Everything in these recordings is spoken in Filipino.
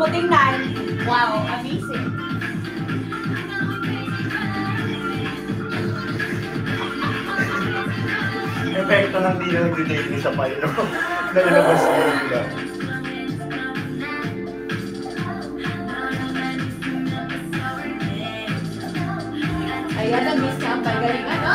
tingnan. Wow, amazing. Epekto ng di na nag-date sa payo. Nalalabas na bigla. Ayan, nag-miss ka ang pagaling, ano?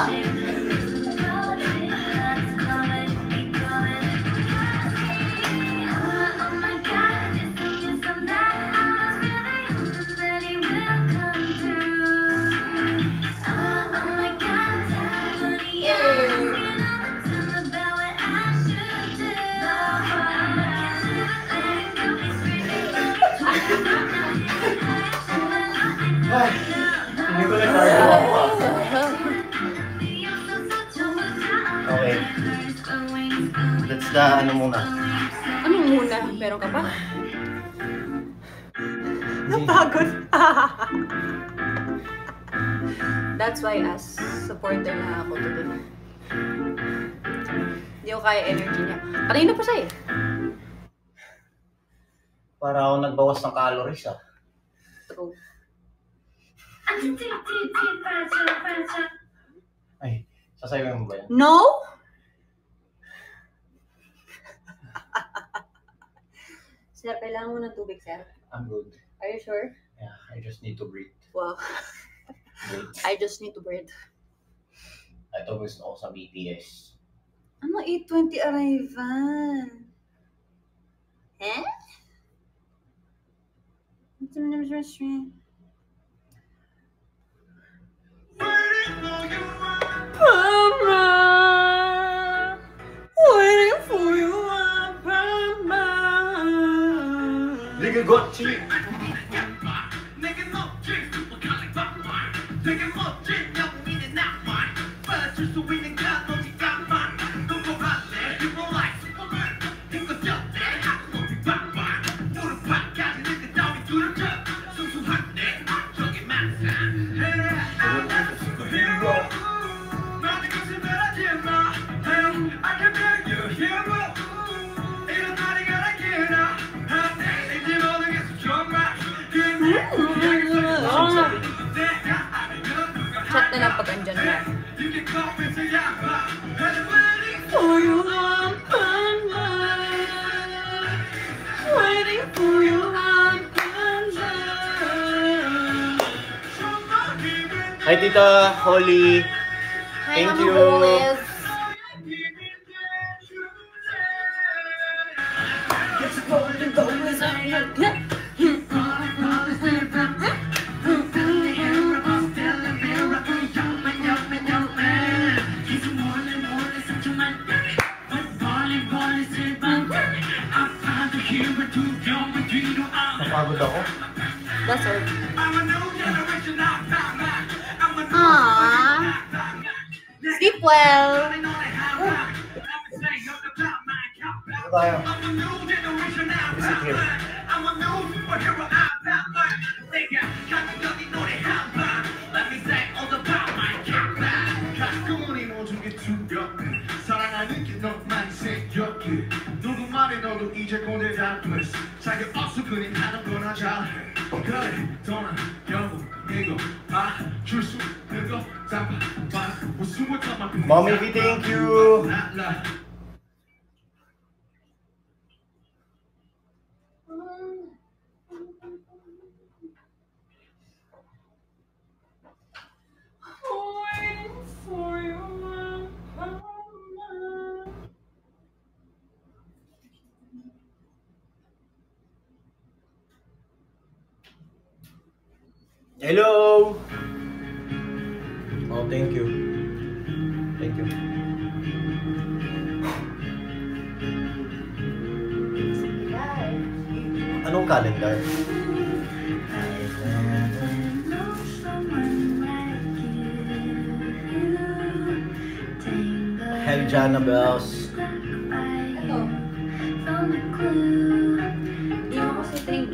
Ay, hindi ko na-cardio ako ah. Okay. That's the ano muna. Ano muna? Meron ka pa? Napagod. That's why as supporter na ako today. Hindi ko kaya energy niya. Kanina pa siya eh. Para ako nagbawas ng calories ah. True. Ay, sasayaw mo ba yan? No? Sir, kailangan mo ng tubig, sir? I'm good. Are you sure? Yeah, I just need to breathe. Wow. Breathe. I just need to breathe. Ito gusto ko sa BTS. Ano 8:20 arrival? Eh? Ito na naman siya stream. Mama, waiting for you, Mama. Liga Gotchi! Chat na lang pag andyan na. For you, Mama. Waiting for you, Mama. Hi Tita Holly! Thank you! Napagod ako. That's all. Aww. Sleep well. Ito tayo. Visit here. 누구만이 너도 이제 꼰대 다 됐어 자기 어수선히 하는 거나 잘해 그래 너는 결국 이거 봐줄 수 있는 거 잡아봐 웃음을 참아 Mommy V, thank you! Hello! Oh, thank you. Thank you. Anong calendar? Hey, Jana Bells. Ito. Hindi mo kasi training.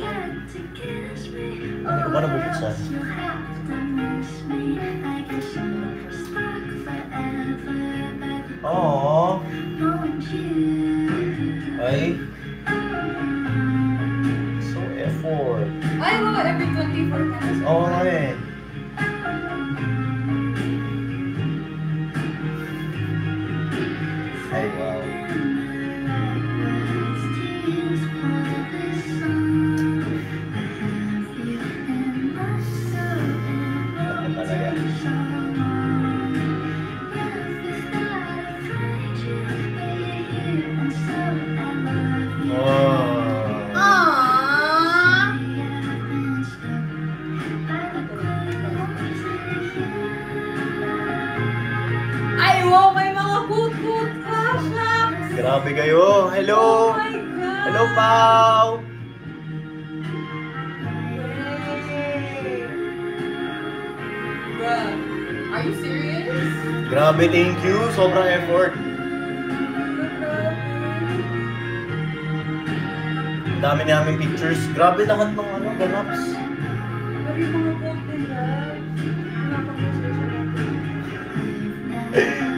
Hindi ko pa nabubuksan. Aww. Ay. So effort. Oo nga eh. Ay, wow. Ano talaga? Oh. Aww! Ay, wow! May mga kut-kut ka! Shucks! Grabe kayo. Hello. Oh my God! Hello, Pao. Yay! Bruh, are you serious? Grabe, thank you. Sobrang effort. Ang dami namin pictures. Grabe lahat ng ano, ganaps. Grabe yung mga quote nila.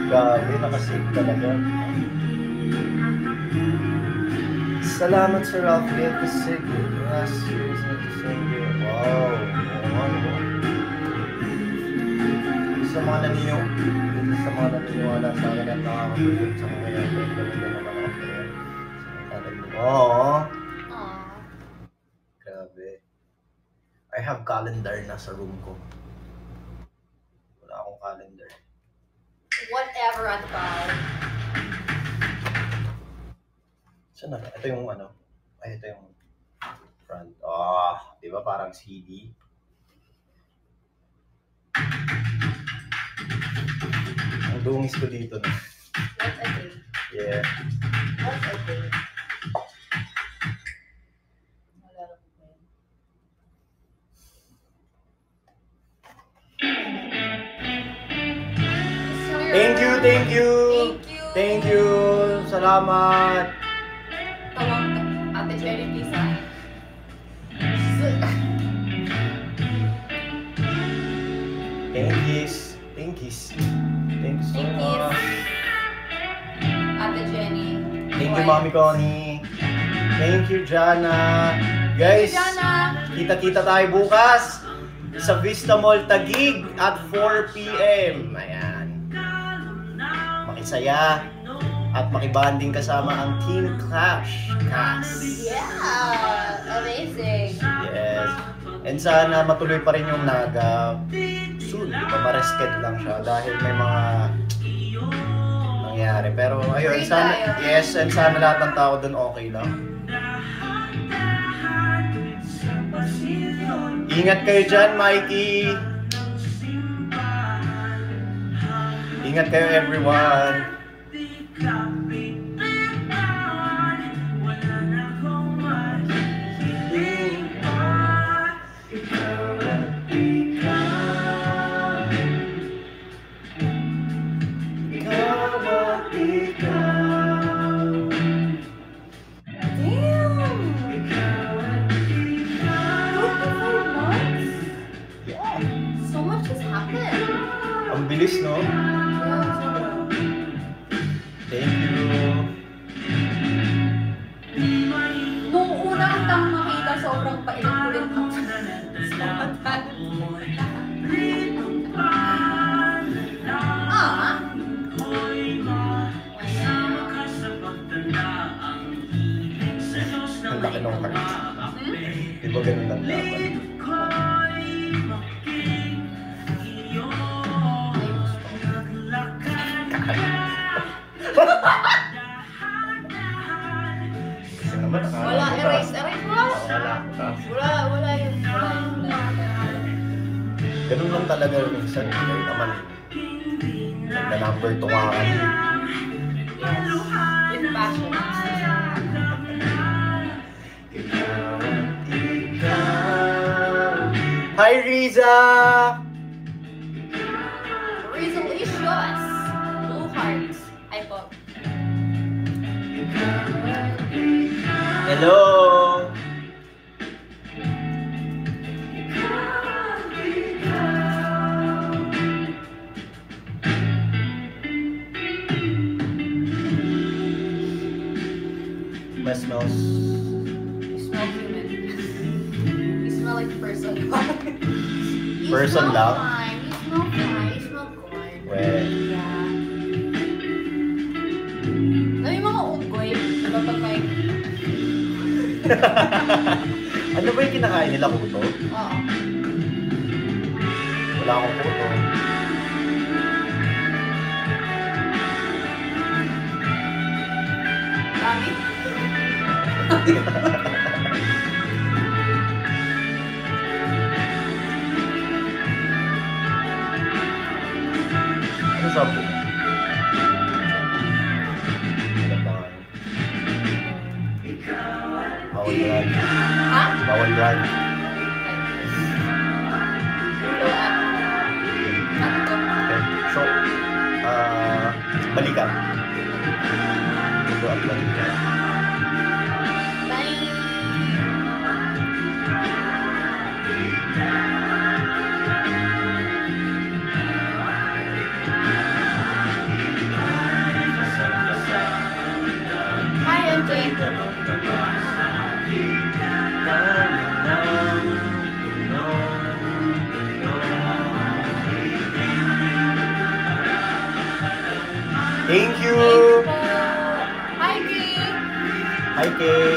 Grabe, nakasave talaga. Salamat sa Rafael kasi last year is not the same year. Wow. Sa mga naniniwala sa akin at nakakapagod sa mga yan. Oo. Aww. Grabe. I have calendar na sa room ko. Wala akong calendar. Whatever at all. Saan na? Ito yung ano? Ay, ito yung front. Ah, di ba parang CD? Ang dungis ko dito na. What a day. Yeah. What a day. Wala na po ba yun? Thank you, thank you. Thank you. Thank you. Salamat. Tawang Ate Cherry Pisa. Thankies. Thankies. Thanks so Thank you. much. Ate Jenny. Thank you, Mami Connie. Thank you, Jana. Guys, Jana. kita-kita tayo bukas sa Vista Mall Taguig at 4 p.m. Ayan. Makisaya at makibanding kasama ang Team Clash cast. Yeah. Amazing. Yes. And sana matuloy pa rin yung Naga. Soon, di ba? Ma-reschedule lang siya dahil may mga nangyari. Pero ayun, Free sana, tayo. yes, and sana lahat ng tao doon okay lang. Ingat kayo dyan, Mikey. Ingat kayo, everyone. Damn. 24 months? Yeah. So much has happened. Ang bilis, no? Yeah, sobra. Thank you. Nung unang tang makita, sobrang pailang-ulit ako. Ah. Ang laki ng kalit. Di ba ganun ang laban? Kasi naman, akala Wala, ko erase ta. mo. Wala ka. Wala yun. Ganun lang talaga minsan. Ngayon naman, nagka-number 2 ka ka. Yes. With passion. Hi, Riza! Resolutions. Blue hearts. Ay po. Hello! Mas smells. You smell human. You smell like person. Person lang? You smoke fine. You smoke corn. Well, Yeah. May mga unggoy. Diba pag may... ano ba yung kinakain nila, kuto? Oo. Wala akong kuto. Dami. Ano sabi? Bawal brand. Ha? Bawal brand. Ulo at... Ano to? Okay. So, balikan. Ito at balikan. Bye! Hi, MJ. Thank you! Hi, Kay! Hi, Kay!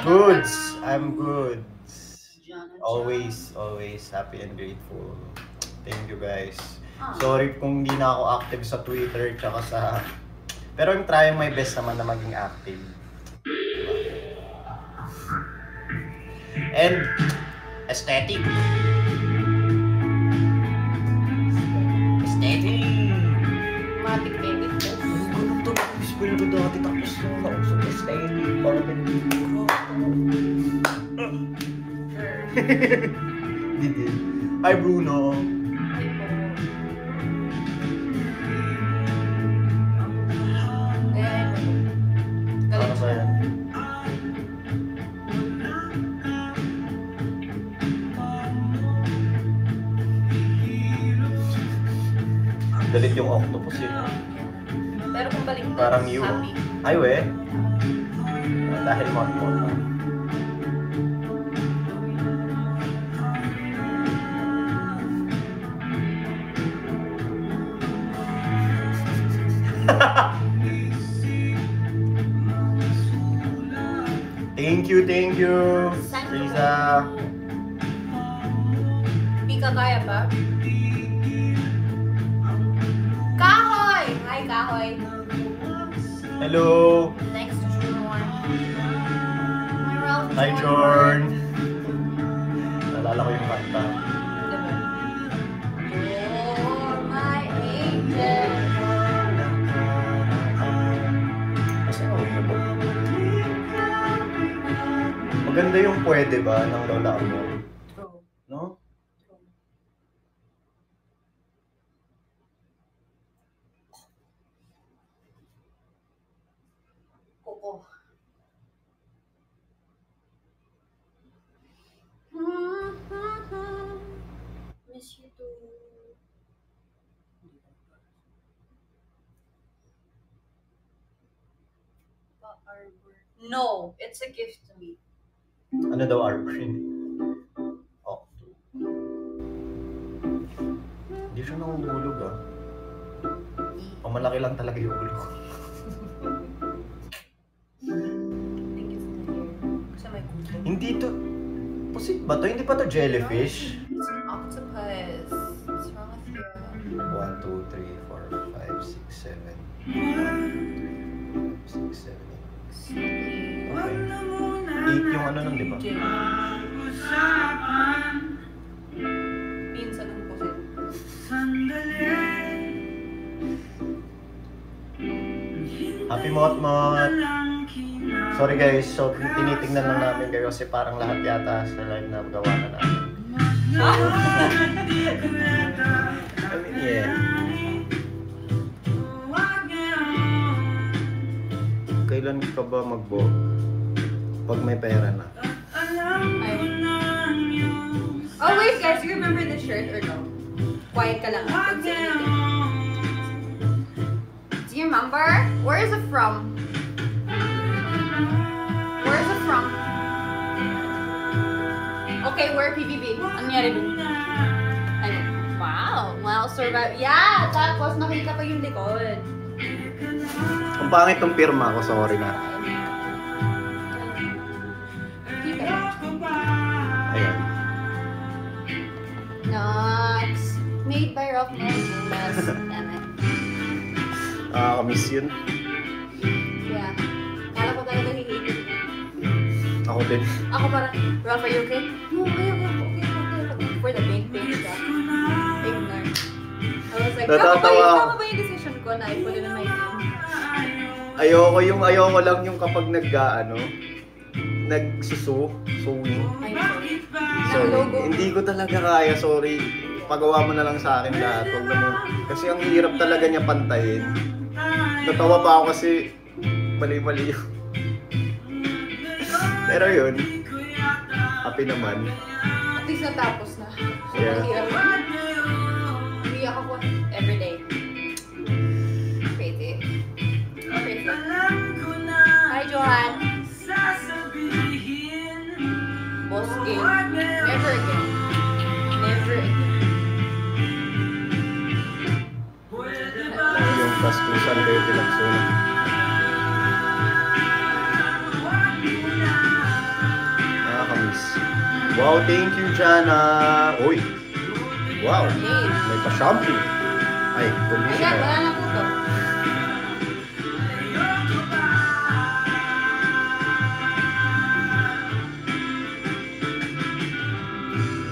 Goods! I'm good. Always happy and grateful. Thank you guys. Sorry kung hindi na ako active sa Twitter tsaka sa... Pero I'm trying my best naman na maging active. And aesthetic. Aesthetic. Matic edit ko. Ang ganun to. Spell ko dati tapos nausap aesthetic. Parang pinag-ibig. Didi. Hi Bruno. Hi po. Ayan. Ano Galing ba siya. yan? Galit yung octopus eh. Pero kung balik Parang you. happy. Ay we. Dahil monmon. Thank you. Riza. Di ka kaya ba? Kahoy! Hi, Kahoy. Hello. Next, Jorn. Hi, Jorn. Nalala ko yung kanta. Diba? Oh, my angel. Kasi ako ba? Maganda yung pwede ba ng Lola mo? True. No? Kuko. Miss you too. No, it's a gift to me. Ano daw Arbrin? Oh. Hindi siya nangungulog ah. O malaki lang talaga yung ulo. Thank you for the hair. Kasi may kuko. Hindi to... Pusit ba to? Hindi pa to jellyfish? It's an octopus. What's wrong with you? 1, 2, 3, 4, 5, 6, 7. 6, 7, 8. Silly. Okay. 8 yung ano nun, di ba? Pinsan ng pusit. Happy Mot-Mot! Sorry guys, so tinitingnan lang namin kayo kasi parang lahat yata sa live na gawa na namin. I mean, yeah. Kailan ka ba mag-vlog? Pag may pera na. Oh wait guys, you remember the shirt or no? Quiet ka lang. Don't say anything. Do you remember? Where is it from? Where is it from? War PBB. Ano nangyari dun? Ay, wow, survive. Yeah, tapos makita pa yung likod. Ang pangit tong pirma ko, sorry na. Ayan. Nox. Made by Rock Nose. Damn it. Nakakamiss yun. Yeah. Kala ko talaga hihigit. Ako din. Ako parang, Rock, are you okay? No, okay. For the pink stuff. Ignore. I was like, tama ba yung decision ko na I put it in my phone? Ayoko lang yung kapag sewing. So, hindi ko talaga kaya, sorry. Pagawa mo na lang sa akin lahat. Huwag naman. Kasi ang hirap talaga niya pantayin. Natawa pa ako kasi mali-mali yun. Pero yun, happy naman. At least natapos na. Yeah. Umiyak ako everyday. Crazy. Hi, Johan. Boss game. Never again. Never again. Yung kaskusan kayo pinagsunan. Nakakamiss. Wow, thank you, Jana. Uy. Wow. May pa-shampoo. Ay, conditioner. Ayan, wala na po to.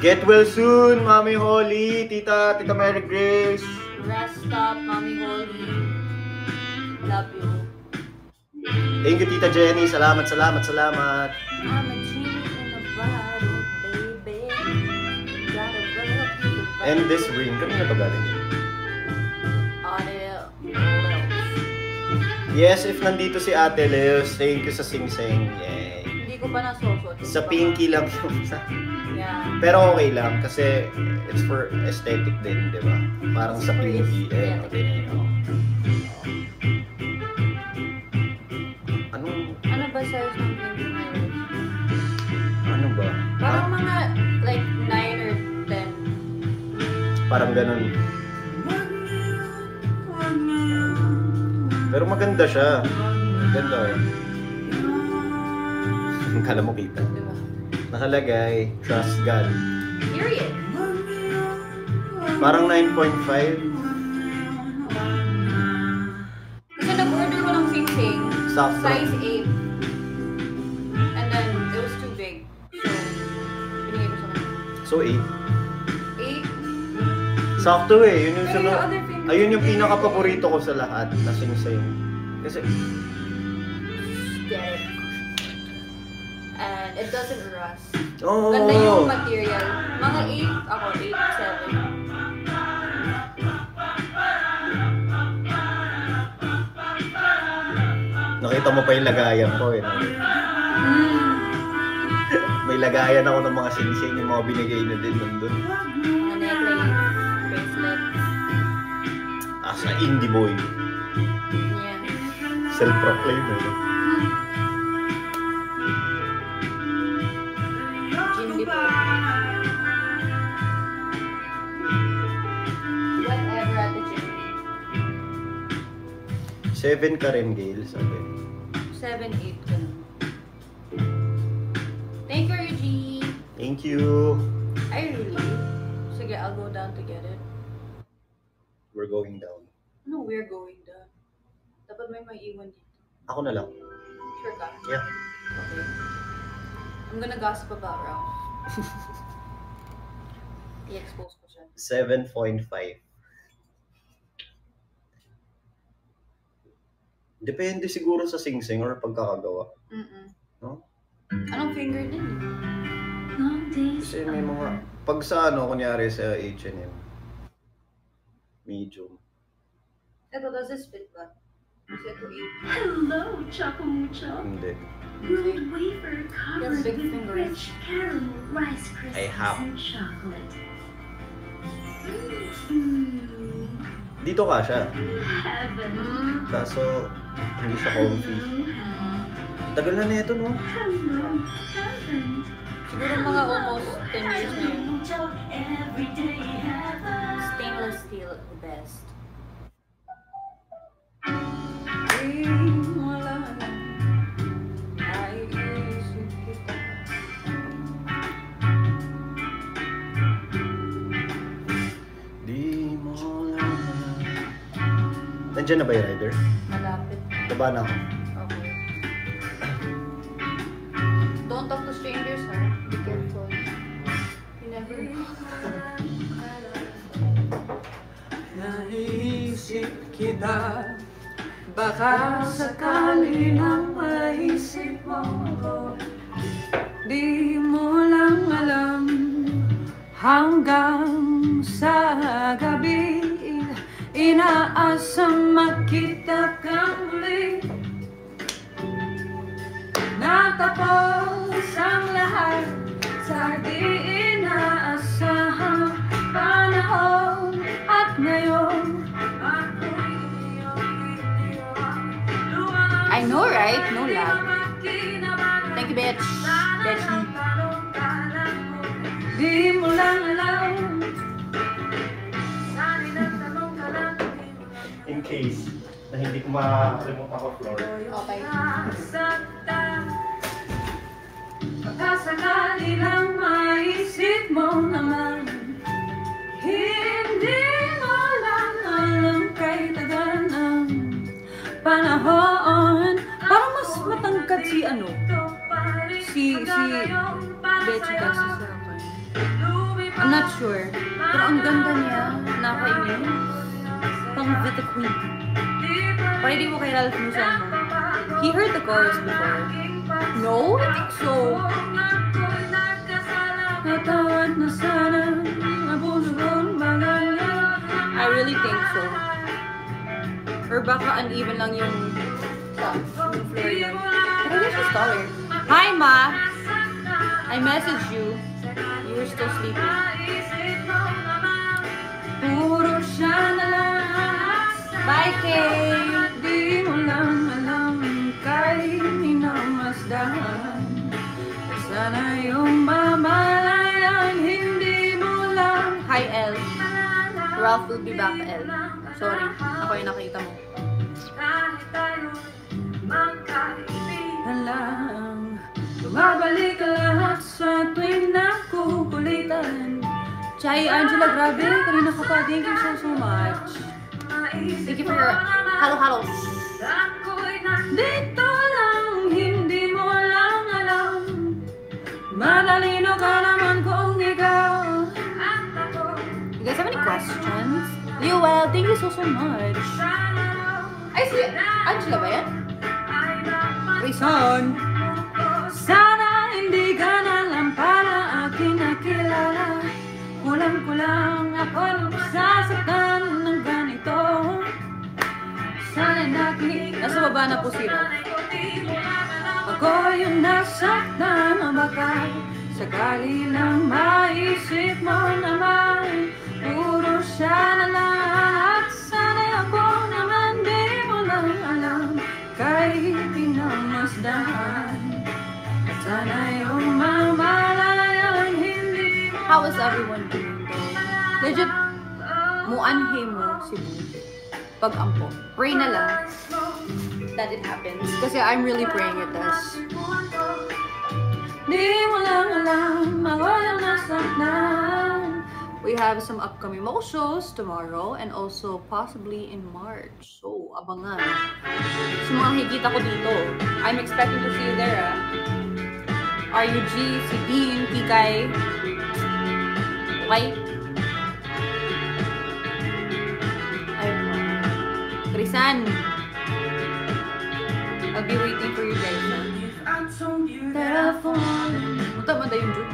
Get well soon, Mami Holly, Tita Mary Grace. Rest up, Mommy Holly. Love you. Thank you, Tita Jenny. Salamat. I'm a genie in a bottle, baby. Gotta rub And this ring, kanina to galing? Audio. Yes, if nandito si Ate Leos, thank you sa sing-sing. Yay. Hindi ko pa nasosot. Sa pinky lang yung sa... Yeah. Pero okay lang kasi it's for aesthetic din, di ba? Parang sa pinky. Yeah. Ano ba size ng pinky ngayon? Ano ba? Parang mga like 9 or 10. Parang ganun. Pero maganda siya. Maganda oh. Kala mo kita. Diba? Nakalagay, trust God. Period. Parang 9.5. Kasi nag-order ko ng sing-sing. Sakto. Size 8. And then, it was too big. So, binigay ko sa kanya. So 8. 8? Sakto eh. Yun yung Pero sunod. yung other fingers- Ayun yung pinaka-paborito ko sa lahat na sing-sing. Kasi, Get it. And it doesn't rust. oh, Ganda yung material. Mga 8 ako, 8, 7. nakita mo pa yung lagayan ko eh. No? May lagayan ako ng mga sing-sing, yung mga binigay na din nandun. Mga necklace, bracelet. As a indie boy. Yeah. Self-proclaimed eh. Jindy boy. Whatever at the gym. 7 ka rin, Gail, sabi. 7, 8 ka na. Thank you, Reggie. Thank you. I really. Sige, I'll go down to get it. We're going down. No, we're going down. Dapat may maiwan dito. Ako na lang. Sure ka? Yeah. Okay. I'm gonna gossip about Ralph. I-expose ko siya. 7.5. Depende siguro sa sing-sing or pagkakagawa. No? Anong finger din? Kasi may mga... Pag sa ano, kunyari sa H&M, medium. Ito, does this fit ba? Is it to eat? Hello, Choco Mucho. Hindi. Grilled wafer covered big with fingers. rich caramel rice I crisps have. and chocolate. Dito ka siya. Heaven. Kaso, hindi siya comfy. Tagal na nito, no? Hello, heaven. Siguro mga almost 10 years na yun. Stainless steel, the best. Nandiyan na ba yung rider? Malapit. Baba na ako. Okay. Don't talk to strangers, ha? Be careful. You never know. Naisip kita, baka sakali lang maisip mo ako. Di mo lang alam hanggang sa gabi. Inaasang makita kang muli. Natapos ang lahat sa di inaasahang panahon. At ngayon ako'y iyong iniwan. I know, right? No lag. Thank you, bitch. Bitch. Di mo lang alam. In case na hindi ko makalimutan ako floor. Okay. Pagkasakali lang maisip mo naman, hindi mo lang alam kay tagal ng panahon. Parang mas matangkad si ano, si Betchy kasi sa akin. I'm not sure. Pero ang ganda niya, nakainis. Pang Vita Queen. Parang hindi mo kay Ralph Musan, no? He heard the chorus before. No? I think so. Natawad na sana, nabunugon bagay. I really think so. Or baka uneven lang yung floor niya. But I guess she's taller. Hi, Ma! I messaged you. You were still sleeping. Puro siya na lang. Bye, Kay! Di mo lang alam kay minamasdahan. Sana yung mamalayan, hindi mo lang. Hi, El. Ralph will be back, El. Sorry, ako yung nakita mo. Kahit tayo magkaibigan lang, lumabalik lahat sa tuwing nakukulitan. Chai, Angela, grabe. Kanina ka pa. Thank you so much. Thank you for your halo-halo. Dito lang, hindi mo lang alam. Matalino ka naman kung ikaw at ako. You guys have any questions? Lewell, thank you so much. Ay, si Angela ba yan? Reason. Sana hindi ka na lang para aking nakilala. Kulang-kulang ako nung sasaktan ng ganito. Sana nakikita. Nasa baba na po si Ralph. Ako yung nasaktan o baka sakali lang maisip mo naman. Puro siya na lang at sana'y ako naman di mo lang alam. Kahit pinamasdahan at sana yung mamalayan hindi mo. How is everyone doing though? Legit, muanhe mo si Boo. Pag-ampo. Pray na lang that it happens. Kasi I'm really praying it does. Di mo lang alam, ako yung nasaktan. We have some upcoming mo shows tomorrow and also possibly in March. So, abangan. Sa mga higita ko dito, I'm expecting to see you there, ah. RUG, si Dean, Kikay. Okay? Ayun. Krisan. I'll be waiting for you guys, ah. Telephone. Mata yung June.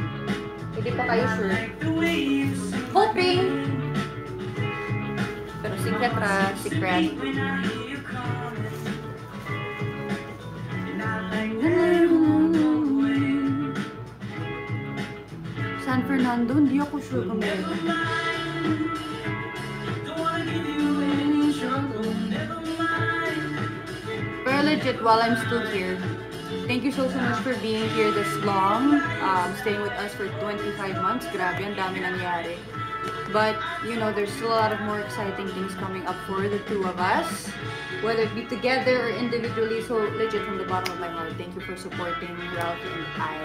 Hindi pa kayo sure. Hoping! Pero secret ra, secret. San Fernando, hindi ako sure kung meron. Pero legit, while I'm still here, Thank you so much for being here this long, staying with us for 25 months. Grabe, ang dami nangyari. But, you know, there's still a lot of more exciting things coming up for the two of us, whether it be together or individually. So, legit, from the bottom of my heart, thank you for supporting Ralph and I.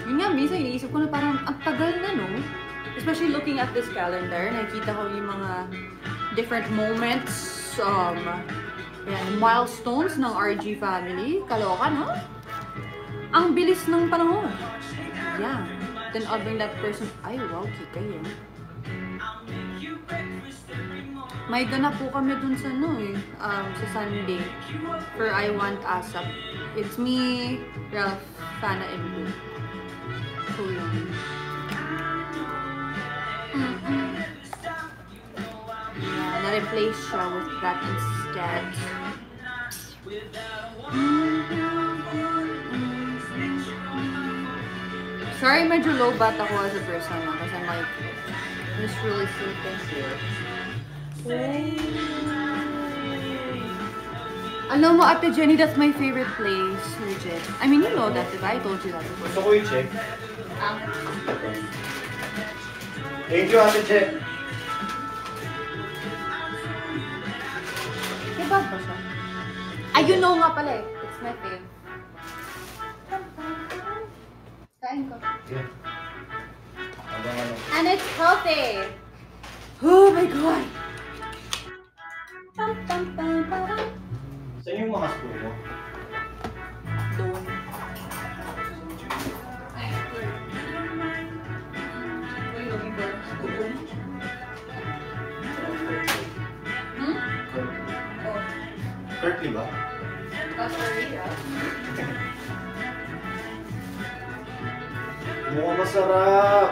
Yun nga, minsan iniisip ko na parang ang tagal na, no? Especially looking at this calendar, nakikita ko yung mga different moments, milestones ng RG family. Kaloka, no? Ang bilis ng panahon. Yeah. Then I'll bring that person. Ay, wow, kika yun. May ganap po kami dun sa sa Sunday for I Want ASAP. It's me, Ralph, Fana, and Blue. So yun. Yeah, na-replace siya with that instead. Sorry, medyo low bat ako as a person kasi I'm like, just really sleeping here. Alam mo, Ate Jenny, that's my favorite place, legit. I mean, you know that, diba? I told you that before. Gusto ko i-check. Thank you, Ate Che. Diba ba siya? Ay, you know nga pala eh. It's my fave. Kain ko. Yeah. Ano? And it's healthy! Oh my God! Saan yung mga spoon mo? Doon. Curtly ba? Mukhang masarap!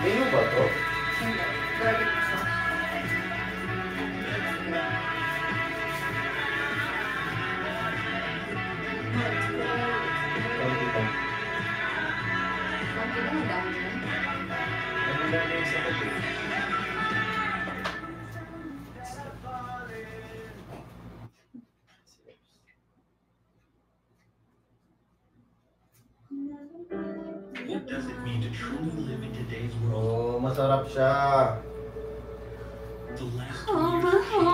Menu ba to? Garlic sauce. Konti pa. Konti lang, dami yan. Ano lang yung sa kape? What does it mean to truly live in today's world? Oh, masarap siya. The last Oh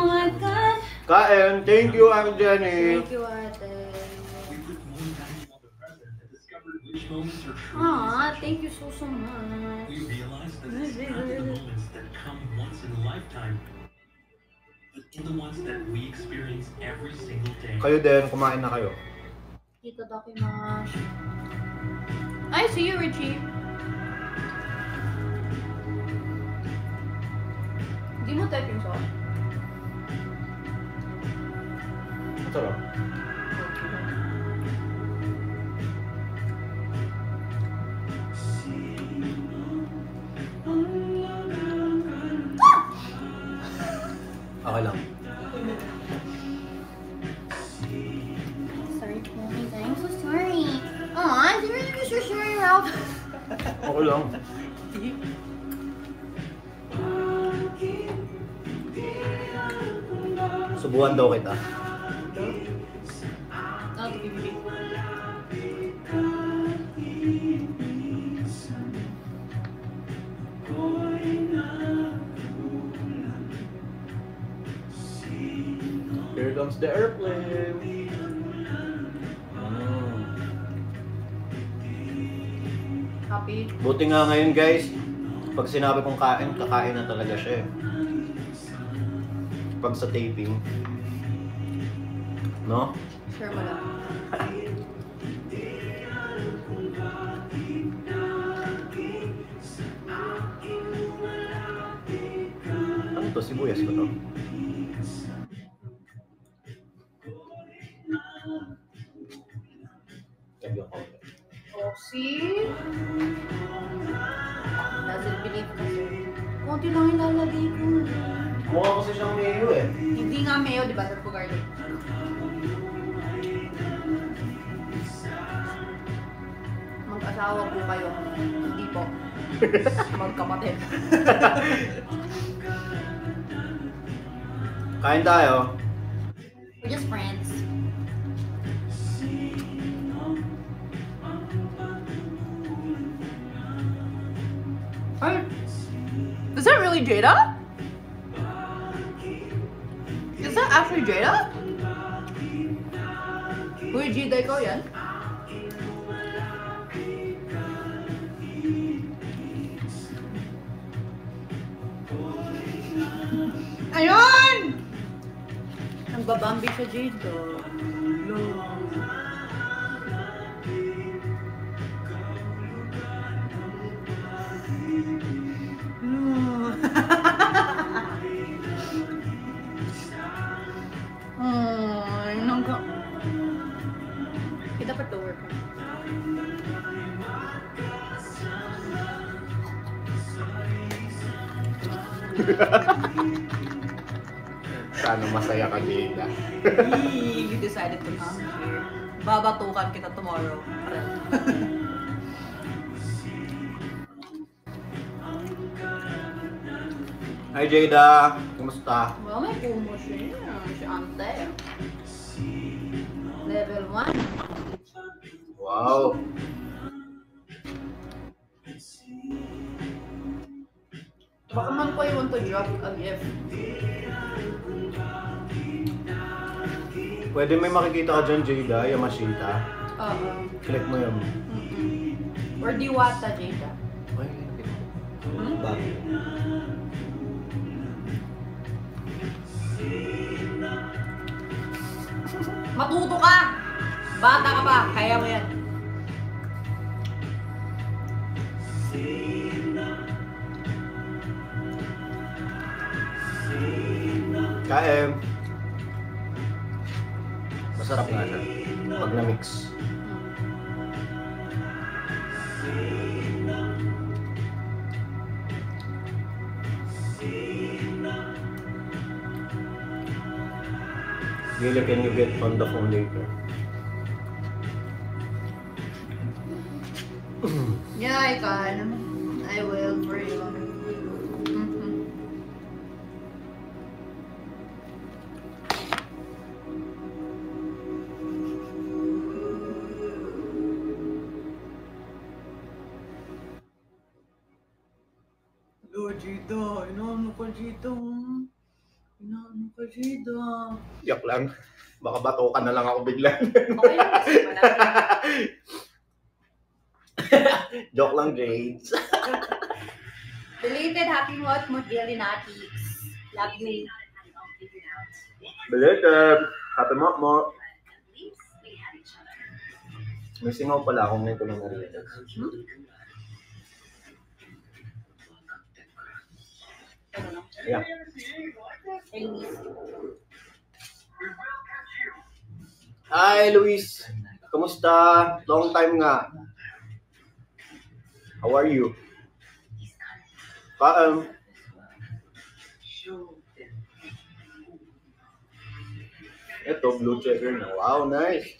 my God! Kain! Thank you, Ate Jenny! Thank you, Ate. we put more value on the present and discovered which moments are true. Aw, thank you so much. We realized that it's not in the moments that come once in a lifetime, but in the ones that we experience every single day. Kayo din, kumain na kayo. Tito Dakimash. I see you, Richie. Hindi mo type yung sauce. Masarap. Okay lang. Sorry, Chloe. I'm so sorry. Aw, I'm really so sorry, Ralph. Okay lang. Subuhan daw kita. Not to be Here comes the airplane. happy. Buti nga ngayon guys, pag sinabi kong kain, kakain na talaga siya eh. Pag sa taping. No? Sure mo lang. Ano to? Sibuyas ba to? Oh, see? Doesn't believe kasi. Konti lang ilalagay ko. Mukha kasi siyang mayo eh. Hindi nga mayo, di ba? Sa po garlic. Mag-asawa po kayo. Hindi po. Magkapatid. Kain tayo. We're just friends. Is that really Jada? Is that actually Jada? Uy, Jada, ikaw yan? Ayun! Nagbabambi siya dito. Ay, nangka... Kita pa to work. Sana masaya ka, Jada. You decided to come here. Babatukan kita tomorrow. Hi Jada, kumusta? Well, may kumo siya. Si Ante. Level 1. Wow. Baka man po you want to drop a gift. Pwede may makikita ka dyan, Jada, Yamashita. Oo. Click mo yun. Or Diwata, Jada. Ay, bakit? Matuto ka! Bata ka pa, kaya mo yan. Kaem. Masarap nga siya. Pag na-mix. Really, can you get on the phone later? Yeah, I can. I will for you. Hello, Jida. Inaano ka, Jida? Inaano ka, Jida? Yak lang. Baka bato ka na lang ako bigla. Okay lang kasi malaki. Joke lang, Jades. Belated happy what daily natics. Love you. Belated. Happy mo. May singaw pala akong ngayon ko lang narinig. Yeah. Hi, Luis. Kamusta? Long time nga. How are you? Ito, blue checker na. Wow, nice.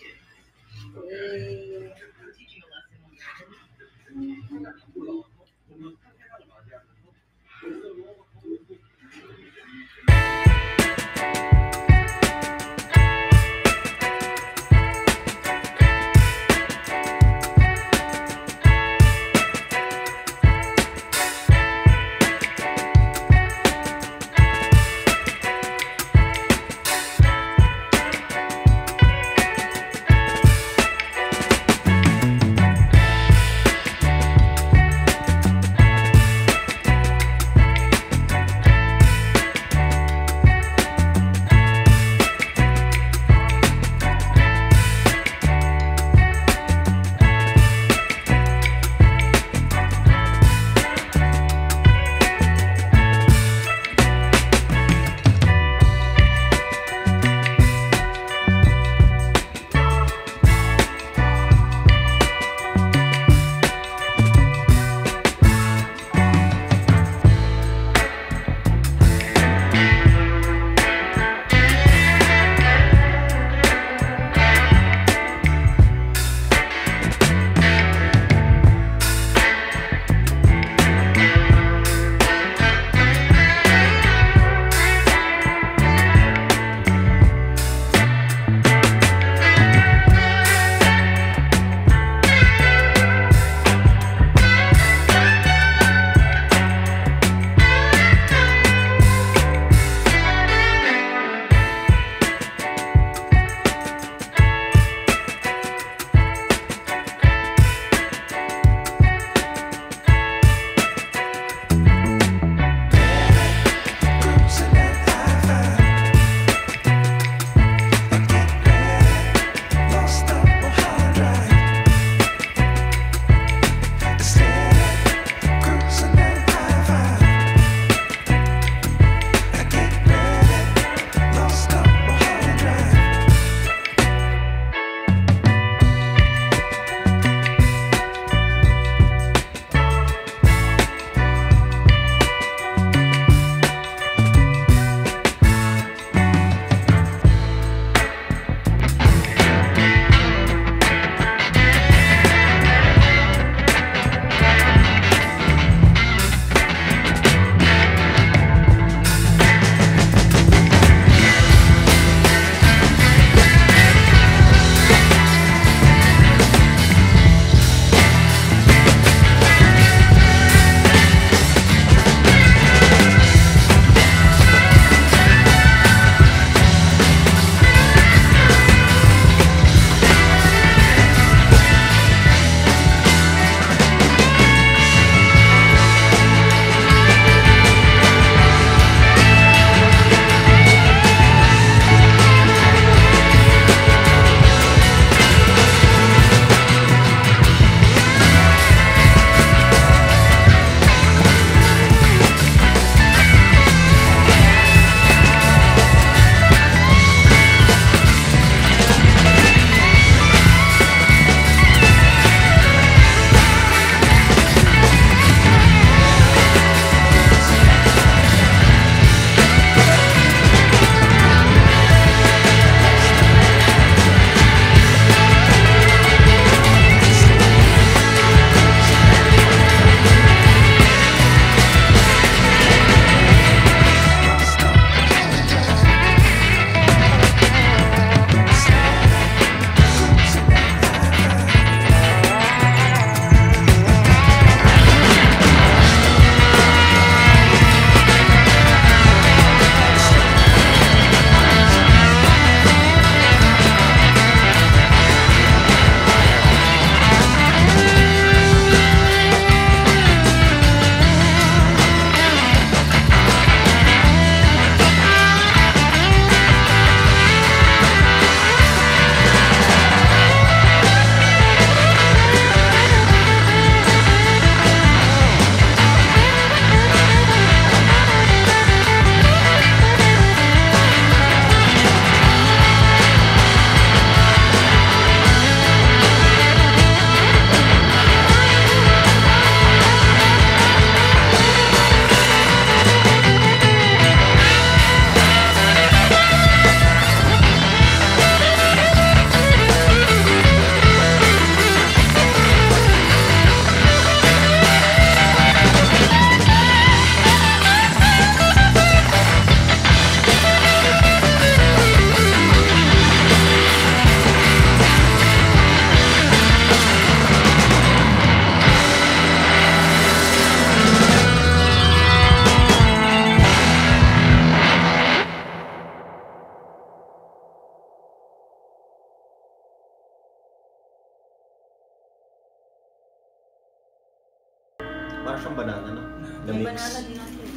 mix. banana din natin.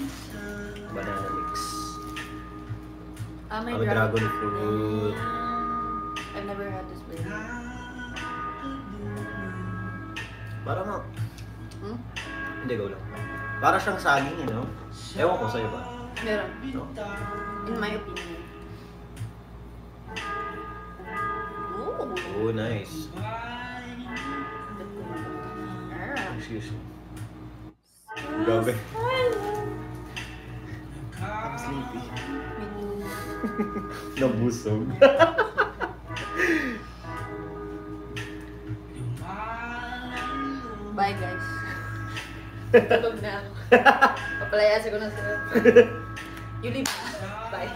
Banana mix. May May dragon fruit. I've never had this flavor. Parang Hmm? hindi, go lang. Para siyang saging, you know? Ewan ko sa'yo ba? Meron. No? In my opinion. Ooh. Oh, nice. Excuse me. Gabi. I'm sleepy. Nabusog. Bye guys. Tulog na ako. Papalayasin ko na sila. You leave. Bye.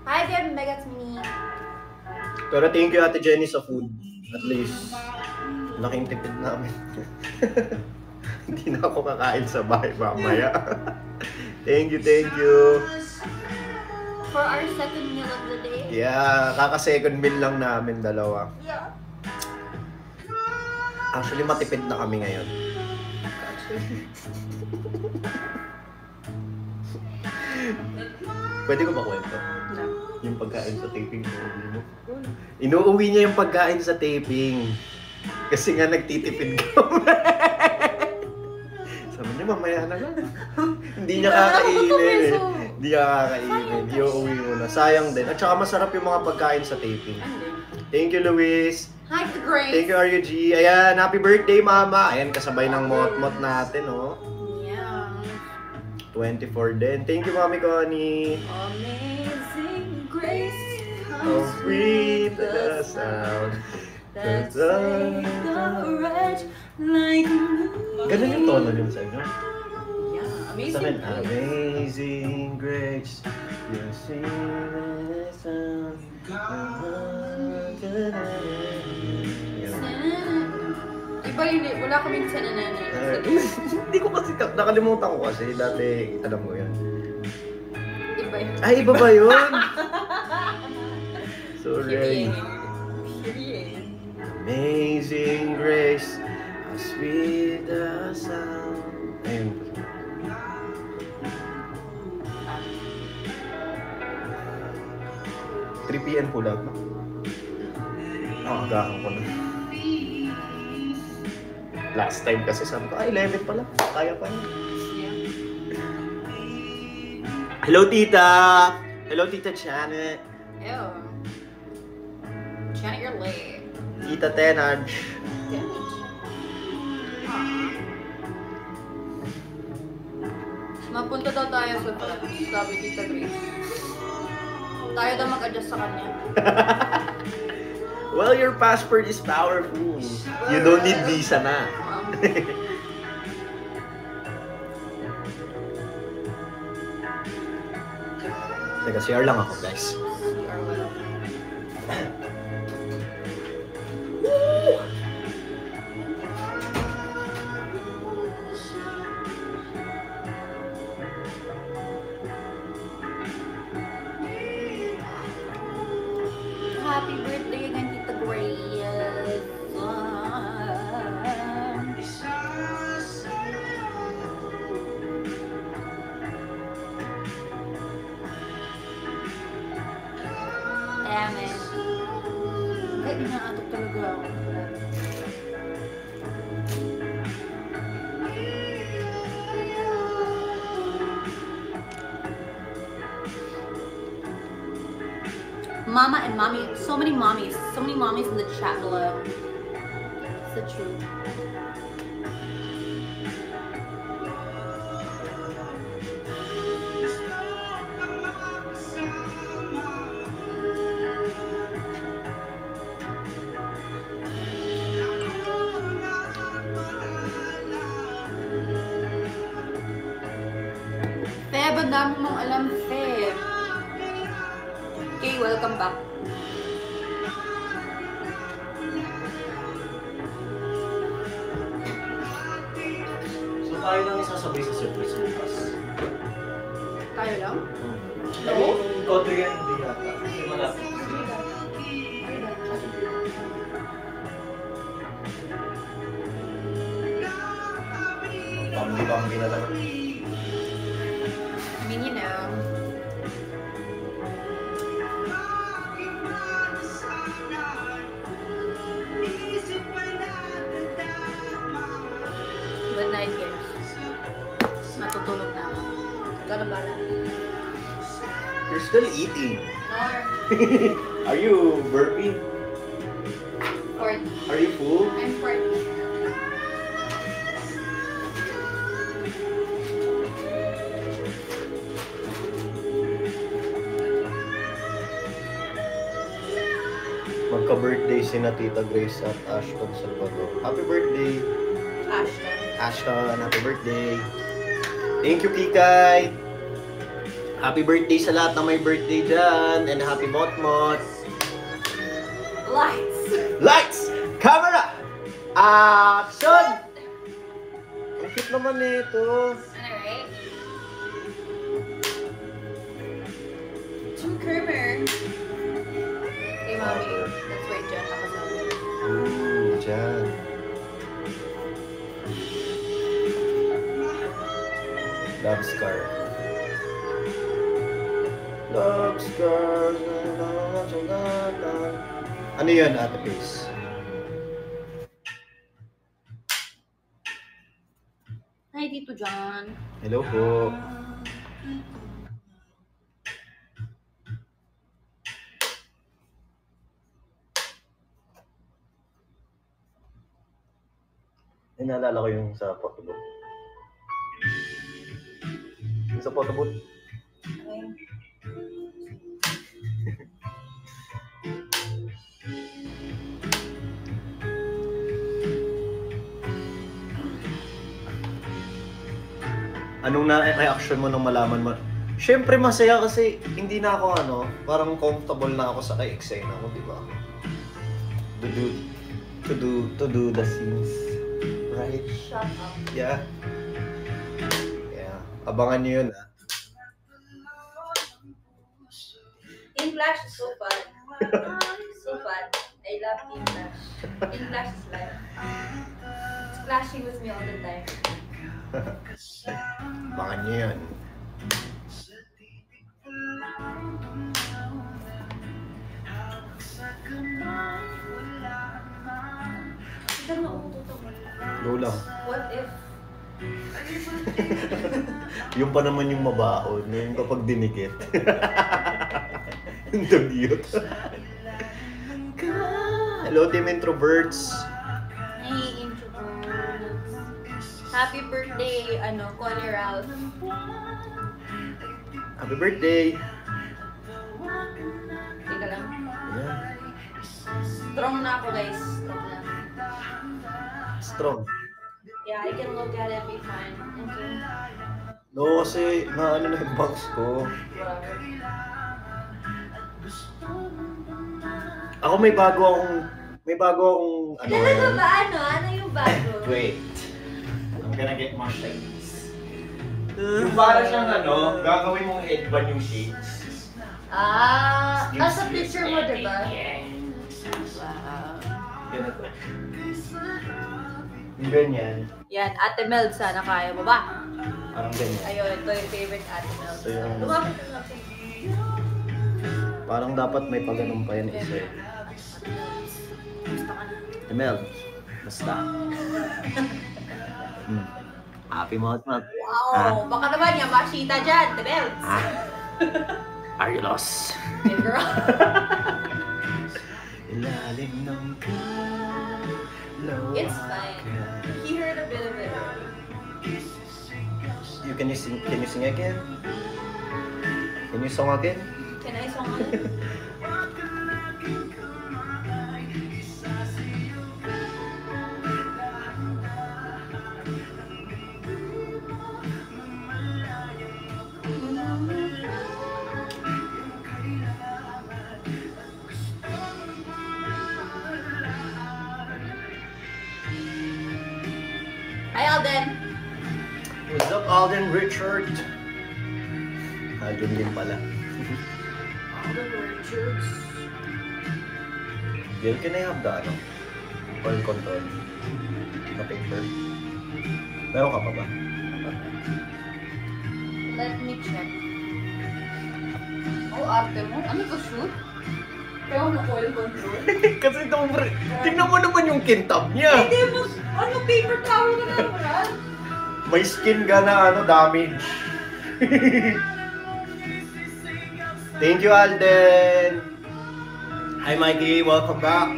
Hi there, Megats Mini. Pero thank you Ate Jenny sa food. At least, laking tipid namin. Hindi na ako kakain sa bahay mamaya. Thank you, thank you. For our second meal of the day. Yeah, kaka-second meal lang namin dalawa. Yeah. Actually, matipid na kami ngayon. Pwede ko ba kwento? No. Yung pagkain sa taping, inuuwi mo? Inuuwi niya yung pagkain sa taping. Kasi nga nagtitipid kami. Sabi niya, mamaya na lang. Hindi niya kakainin eh. Hindi niya kakainin. Iuuwi mo na. Sayang din. At saka masarap yung mga pagkain sa taping. Thank you, Luis. Hi, Grace. Thank you, RUG. Ayan, happy birthday, Mama. Ayan, kasabay ng mot-mot natin, oh. Yeah. 24 din. Thank you, Mami Connie. Amazing grace. How sweet the sound. That saved a wretch like me. Ganun yung tono yun sa inyo? Yeah, Sa akin, amazing grace. amazing grace. You sing the sound. Iba yun eh. Wala kaming sananana. Hindi ko kasi, nakalimutan ko kasi. Dati, alam mo yun. Iba yun. Ay, iba ba yun? Sorry. Period. Amazing grace, how sweet the sound. Ayun. 3 PM po lang, no? Agahan ko na. Last time kasi sabi ko, 11 pala. Kaya pa yun. Yeah. Hello, Tita! Hello, Tita Janet. Ew. Janet, you're late. Tita Tenaj. Mapunta daw tayo sa France, sabi Tita Grace. Tayo daw mag-adjust sa kanya. Well, your passport is powerful. You don't need visa na. Teka, CR lang ako, guys. Happy birthday again, Tita Grace. Amen. Kahit inaatok talaga ako. Mama and mommy, so many mommies in the chat below. It's the truth. Feb, ang dami mong alam, Feb. Okay, welcome back. So tayo lang isasabay sa surprise bukas. Tayo lang? No? Kodre yan, hindi yata. Kasi malapit. Matutulog na ako. Ikaw na bala. You're still eating. Nor. Are you burping? 40. Are you full? I'm 40. Magka-birthday si na Tita Grace at Ashton Salvador. Happy birthday! Ashton. Ashton, happy birthday! Thank you, Kikay! Happy birthday sa lahat na may birthday dyan! And happy Motmot! Lights! Lights! Camera! Action! Ang cute naman nito. Alright. Jim Cramer. Hey, mommy. Let's wait dyan. Ako sa akin. Ooh, dyan. Love Scar. Love Scar. Ano yun, Ate Pace? Hi, Tito John. Hello po. Naalala ko yung sa photobooth. Yung sa photobooth. Anong na-reaction mo nung malaman mo? Siyempre masaya kasi hindi na ako parang comfortable na ako sa kay-excited ako, di ba? To do the scenes. Right? Shut up. Yeah. Yeah. Abangan niyo yun, Team Flash is so fun. So fun. I love Team Flash. Team Flash is life. It's clashing with me all the time. Abangan niyo yun. Saan maututo mo? Go lang. What if? Yung pa naman yung mabaon, yung kapag dinikit. Yung dagyot. Hello, Team Introverts. Hey, introverts. Happy birthday, Connie Ralph. Happy birthday. Teka lang. Yeah. Strong na ako, guys. Strong na. Strong. Yeah, I can look at it, be fine. Okay. No, kasi na yung box ko. Whatever. Ako may bago akong Ano ba? Ano yung bago? Wait. I'm gonna get more shades. Yung para siyang gagawin mong headband yung shades. Sa picture mo, diba? Wow. Ganito. yung ganyan. Yan, Ate Mel, sana kaya mo ba? Parang ganyan. Ayun, ito yung favorite Ate Mel. So, yung- Lumapit ka lang. Parang dapat may pagano'n pa yan isa. Gusto ka na. Emel, basta. Happy Mouth. Wow! Baka naman yung Mashita dyan, Ate Mel. Are you lost? Hey, girl. Ilalim ng kalaw. It's fine. He heard a bit of it. Can you sing again? Can you song again? Can I song on it? Hi, Alden. What's up, Alden Richard? Alden din pala. Alden Richards. Gail, can I have the oil control? The paper? Meron ka pa ba? Let me check. Oh, arte mo. Ano to, shoot? Kaya mo oil control? Kasi tingnan mo naman yung kintab niya. Hindi mo, paper towel ka na, Brad? May skin ka na damage. Thank you, Alden. Hi, Mikey. Welcome back.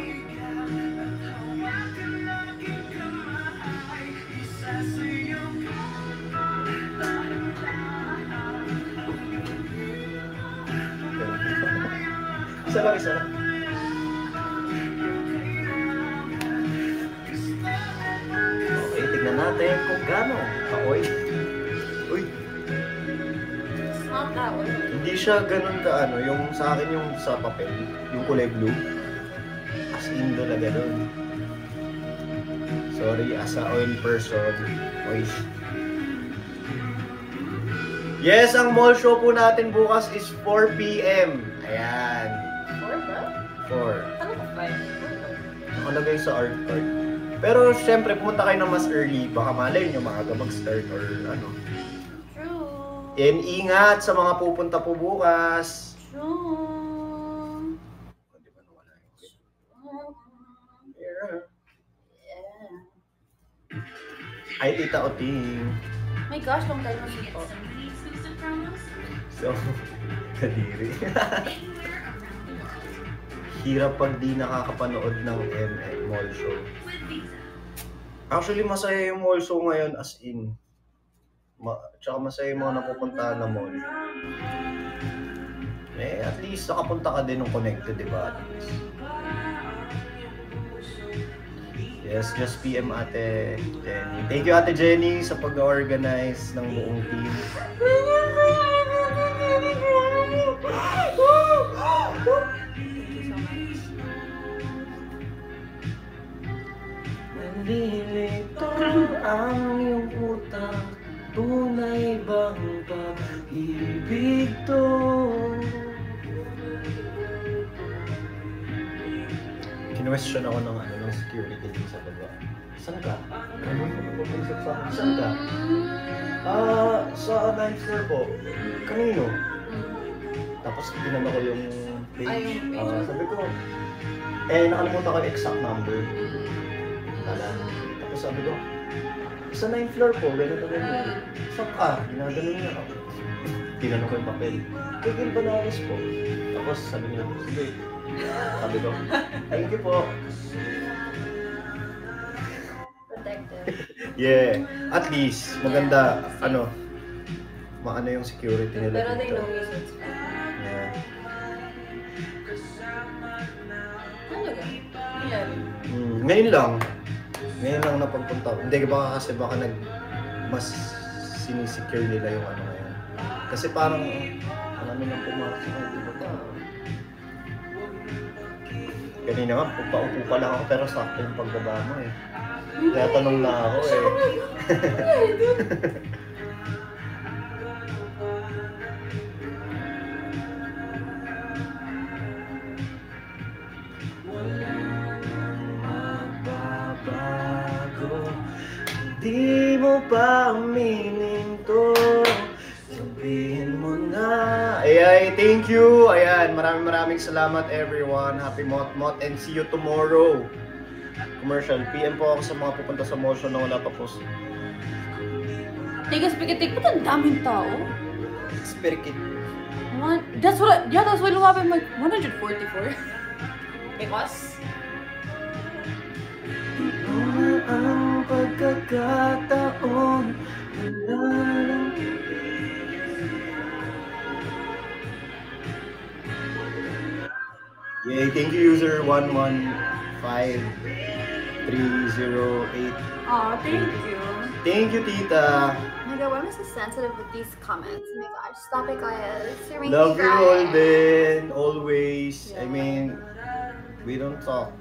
Isa lang. Okay, tignan natin kung gaano ka-oil. Uy. It's not that oily. Hindi siya ganun yung sa akin yung sa papel, yung kulay blue. As in talaga doon. Sorry, as a oil person. Oy. Yes, ang mall show po natin bukas is 4 p.m. Ayan. 4 ba? 4. Ano ba? 5? Nakalagay sa art card. Pero syempre, pumunta kayo na mas early. Baka malay nyo, maaga mag-start or ano. True. And ingat sa mga pupunta po bukas. True. Di ba nawala yun? Yeah. Hi, Tita Oting. My gosh, long time no see po. So, kadiri. Hirap pag di nakakapanood ng mall show. Actually, masaya yung mall show ngayon as in. Tsaka masaya yung mga napupuntahan na mall. At least nakapunta ka din ng connected, diba? At least. Yes, just PM Ate Jenny. Thank you, Ate Jenny, sa pag-organize ng buong team. Nalilito ang iyong utang, tunay bang pag-ibig to? Kinwestiyon ako ng security din sa baba. Saan ka? Ano yung pag-usap sa akin? Saan ka? Sa 9th floor po. Kanino? Tapos tinanong ko yung page. Sabi ko, nakalimutan ko yung exact number. Tapos sabi ko, sa 9th floor po, gano'n. Saan ka? Ginaganon niya ako. Tinanong ko yung papel. Kagil Bananas po. Tapos sabi niya, sige. Sabi ko, thank you po. Protective. Yeah, at least maganda maano yung security nila. Pero they dito. know you, so it's fine. Yeah. Talaga? Yeah. Ngayon lang napagpunta. Hindi baka mas sinisecure nila yung ngayon. Kasi parang nang pumasok sa dito ba? Kanina nga, paupo pa lang ako pero sakto yung pagbaba mo eh. Kaya tanong na ako eh. Magbabago, di mo pa aminin to. Sabihin mo na. Ay, thank you. Ayan, maraming salamat everyone. Happy Mot and see you tomorrow. Commercial. PM po ako sa mga pupunta sa motion na wala pa po. Tigas pikitik, ba't ang daming tao? Spirkit. What? That's why lumapit mag 144. Because? Ang pagkakataon Yay, thank you user 115308. Aw, thank you. Thank you, Tita. Oh my god, why am I so sensitive with these comments? Oh my gosh, stop it, guys. You're making Love me you, cry. Holden. Always. I mean, we don't talk.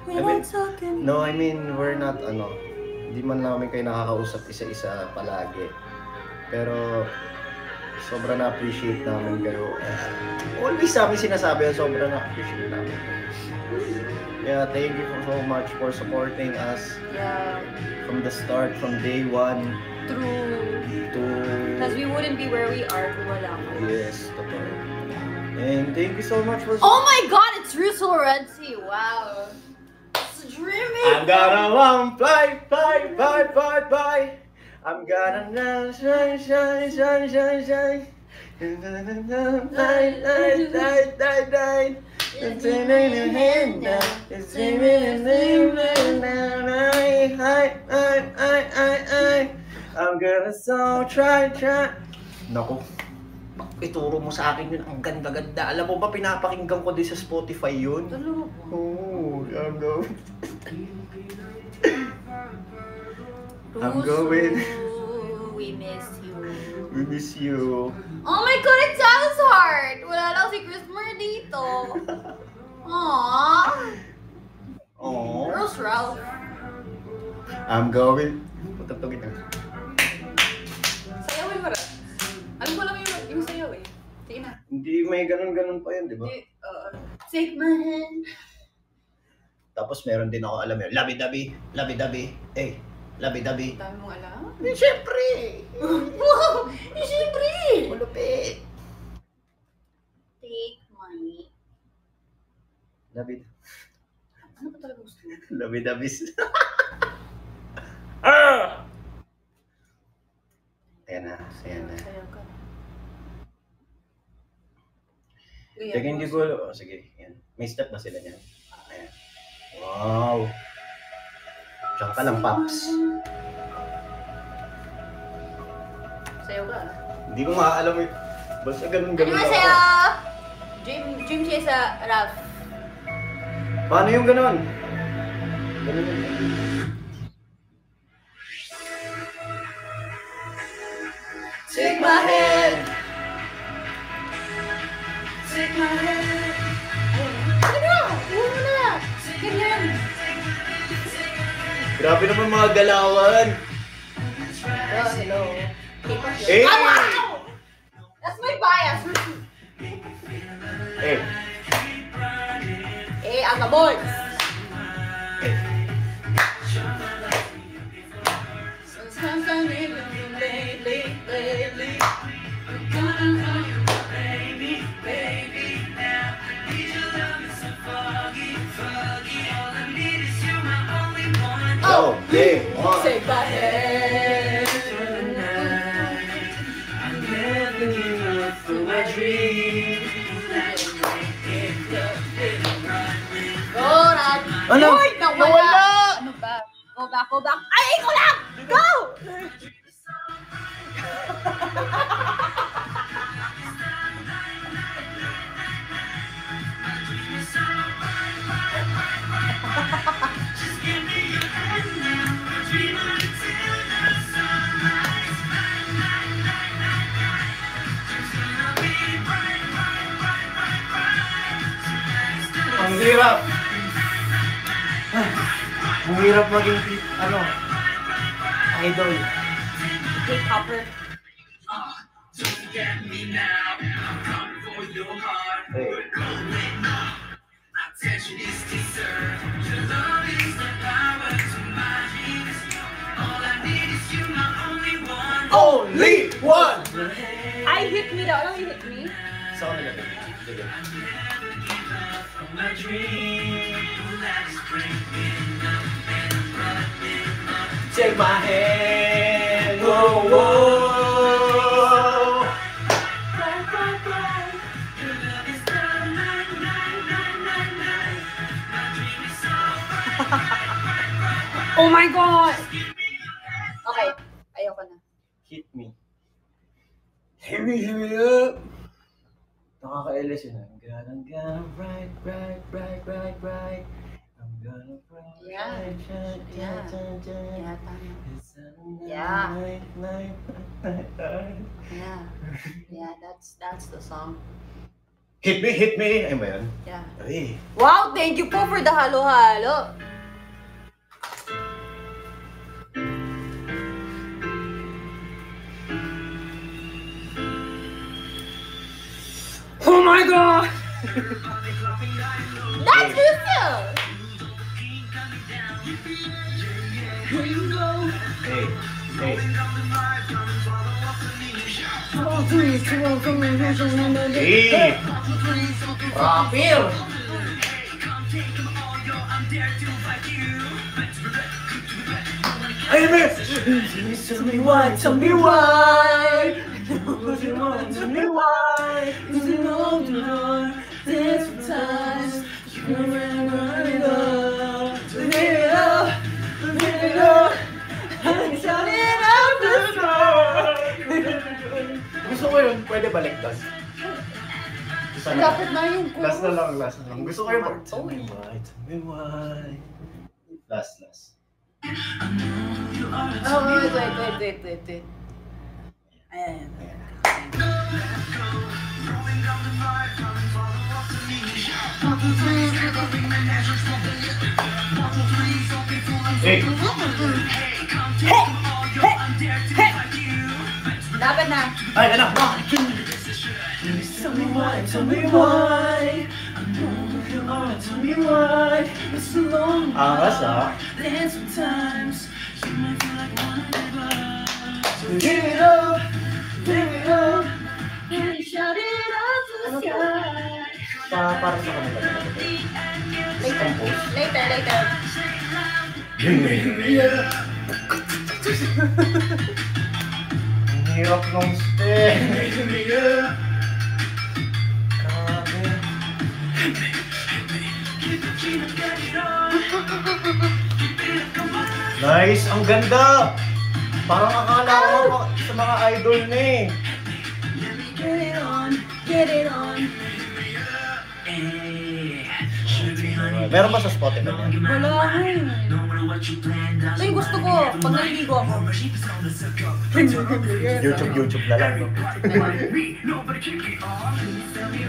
We're not, hindi man namin kayo nakakausap isa-isa palagi. Pero, sobrang na-appreciate namin kayo. Always sa amin sinasabi, sobrang na-appreciate namin. Yeah, thank you so much for supporting us. Yeah. From the start, from day one. True. Because we wouldn't be where we are kung wala ka. Yes, totoo. And thank you so much for Oh my god, it's Ruth Lorenzi. Wow. It's dreaming. I'm gonna fly. I'm gonna shine, shine, shine, shine, shine. Night, night, night, night, night. It's in your hand now. It's in your hand now. I'm gonna so try. Naku, ituro mo sa akin yun. Ang ganda-ganda. Alam mo ba, pinapakinggan ko din sa Spotify yun? Talaga ba? Oo, I'm going. We miss you. We miss you. Oh my God, it sounds hard! Wala lang si Chris Moore dito. Aww. Oh. Where's Ralph? I'm going. Putugtugin na. Sayawin mo rin. Alam ko lang yung sayaw eh. Sige na. Hindi may ganun-ganun pa yun, di ba? Take my hand. Tapos meron din ako alam yun. Labi-dabi, labi-dabi, labi-dabi. Dami mong alam? Eh, syempre! Wow! Siyempre! Malupit! Take my... Labi... Ano ba talaga gusto mo? Labi-dabis. Ayan na. Sayaw ka. Teka, hindi ko... Oh, sige, yan. May step na sila niyan. Ayan. Wow! Diyan ka lang, Paps. Sayaw ka. Hindi ko maaalam eh. Basta ganun-ganun Ano ako. sayaw? Dream siya sa Ralph. Paano yung ganun? Ganun yun. Take my hand! Take my hand. Sige na! Uwan mo na! Ganyan! Grabe naman mga galawan! Hello. Eh! Wow! That's my bias! Eh! I'm a boy! Oh! Yeah! One! Take my hand. Ano? Uy, nawala! Ano ba? Go back! Ay, ikaw lang! Go! Ang hirap! Ang hirap maging, idol. K-popper. Hey. Only one! I hit me daw. Alam mo yung hit me? Sa kanila din. Sige. Take my hand, whoa, whoa. Oh my God! Okay, ayoko na. Hit me. Hit me up. Nakaka-LS yun. I'm gonna bright. I'm gonna bright. Yeah. Yeah. Yeah, tama. It's a Yeah. night. Yeah, that's the song. Hit me. Ayun ba yun? Yeah. Ay. Wow, thank you po for the halo-halo. Oh my God! That's Crystal! Hey. Hey! Rapir! Ay, Emir! Tell me why, tell me why. Tell me why. Is it all too hard? There's sometimes you run it up. Live it up, live it up. I'm shouting out the sky. Gusto ko yun, pwede baliktad. Isa na. Dapat na yung Last na lang, last na lang. Gusto ko yung tell me why, tell me why. Last. Oh, wait. Ayan. Hey! Dapat na. Ay, anak! Tell me why, tell me why. I know who you are, tell me why. It's so long. Angas, ah. Then sometimes you might feel like wanna give up. So give it up, give it up. And shout it out to the sky. Para sa kanila na ito. Later. Ang hirap nung step. Nice! Ang ganda! Parang akala ko sa mga idol na eh. Get it on. Meron ba sa Spotify yan? Wala rin. Ito yung gusto ko. Pag naliligo ako. YouTube na lang.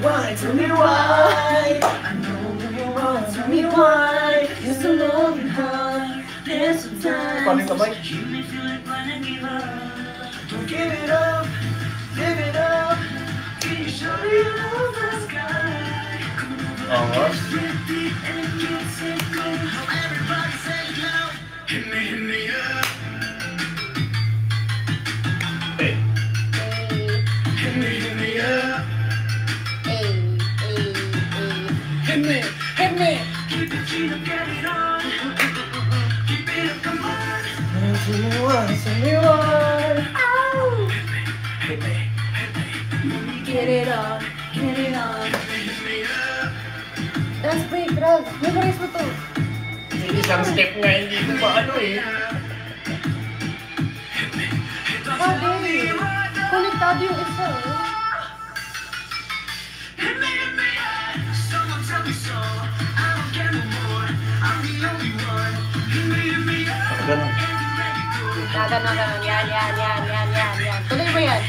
Why? Tell me why. I know you want. Tell me why. You're so lonely, huh? There's some time. Paano yung kamay? Don't give it up. Give it up. Can you show me love the sky? Angas. Hey. Hit me. Tell me why. Get it on. Dance break, Ralph. Memorize mo to. Isang step nga hindi ko pa ano eh. Sabi. Konektado yung isa. Ganun. Ganon. Yan. Tuloy mo yan.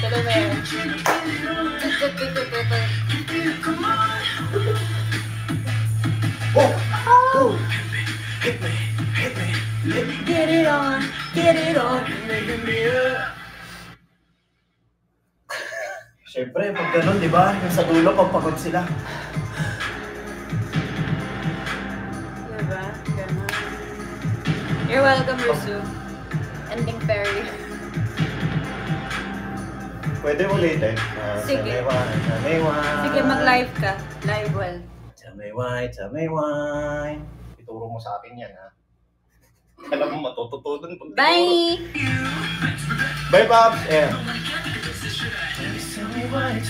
Oh! Get it on. Siyempre, pag ganun, di ba? Yung sa dulo, pag pagod sila. Diba? Ganon. You're welcome, Rusu. Ending fairy. Pwede ulitin. Sige. Tell me why. Sige, mag-live ka. Live well. Tell me why. Ituro mo sa akin yan, ha? Alam mo, matututunan pag Bye! Bye, Pops! Yeah. Tell me why.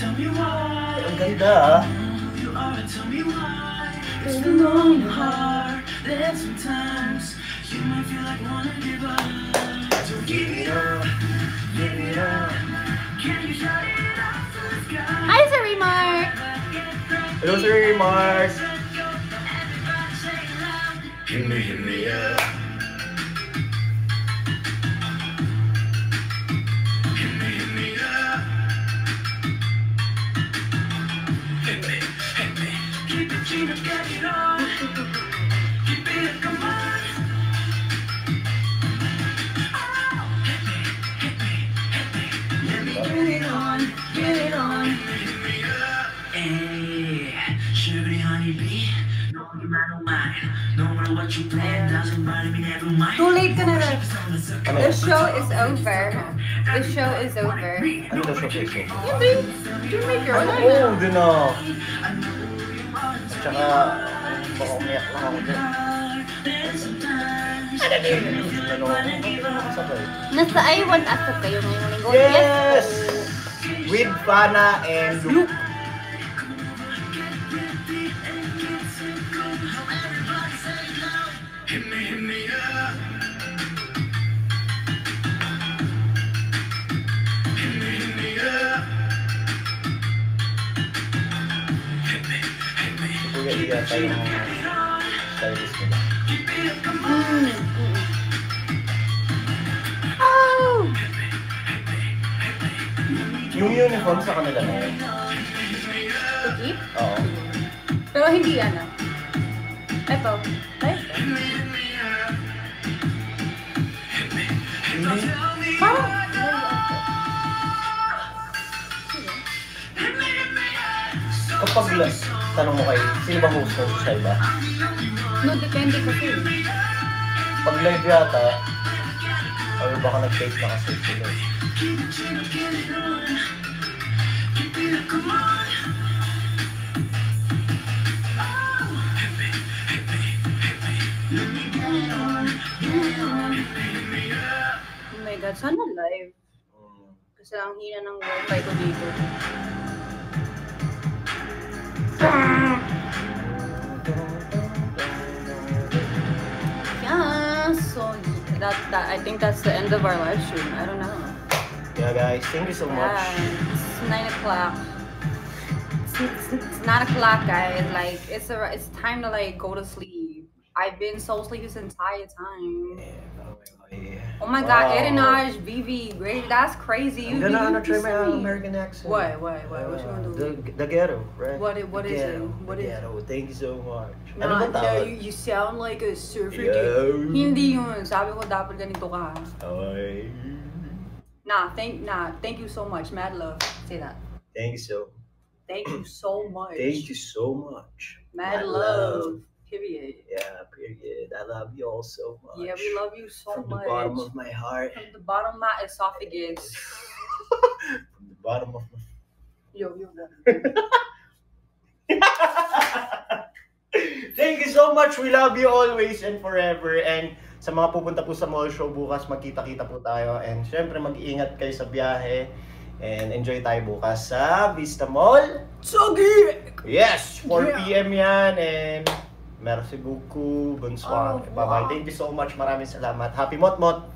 Ang ganda, ha? It's been long and hard. Then sometimes you might feel like wanna give up. So give it up. Can you shout it out to the sky? Hi, Sir Mark! Hello, Sir Mars. Hit me up. Get it on. Hey, sugary honeybee. No, you don't mind. No matter what you plan, doesn't bother me, never mind. Too late ka na rin. The show is over. Ano the show is over? You make your own. Oo, din na. Tsaka, baka umiyak lang ako dyan. Nasa I Want Us kayo ngayong linggo. Yes! With Fana and Luke. Kuya Iya tayo ng stylist nila. Yung uniform sa kanila na yun. Jeep? Oo. Pero hindi yan ah. Eto. Ay, parang Kapag tanong mo kay, sino ba host mo sa iba? no, depende kasi. Pag live yata, or baka nag-tape na kasi sila. Oh my God, sana live. Kasi ang hina ng wifi ko dito. Yeah, so that I think that's the end of our live stream. I don't know. Yeah guys, thank you so much. Yeah, it's 9 o'clock. It's 9 o'clock, guys. Like it's time to like go to sleep. I've been so sleepy this entire time. Oh my God, Edenage, Vivi, great. That's crazy. I'm gonna try my American accent. What? What you gonna do? The ghetto, right? What is it? What is it? Ghetto. Thank you so much. No, Ano ba tawag? you sound like a surfer. Yo. Hindi yun. Sabi ko dapat ganito ka. Okay. Thank you so much. Mad love. Say that. Thank you so. Thank you so much. Thank you so much. Mad love. Period. Yeah, period. I love you all so much. Yeah, we love you so From much. the bottom of my heart. From the bottom of my esophagus. From the bottom of my... Yo. Thank you so much. We love you always and forever. And sa mga pupunta po sa mall show bukas, magkita-kita po tayo. And syempre, mag-iingat kayo sa biyahe. And enjoy tayo bukas sa Vista Mall. Chogi! Yes! 4 p.m. yan. And merci beaucoup. Bonsoir. Oh, Bye-bye. wow. Thank you so much. Maraming salamat. Happy Mot-Mot.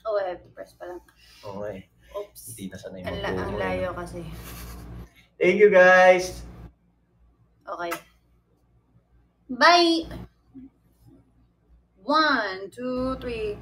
Oh, I have to press pa lang. Okay. Oops. Hindi na sanay Ang mag-go. layo kasi. Thank you guys. Okay. Bye! 1, 2, 3.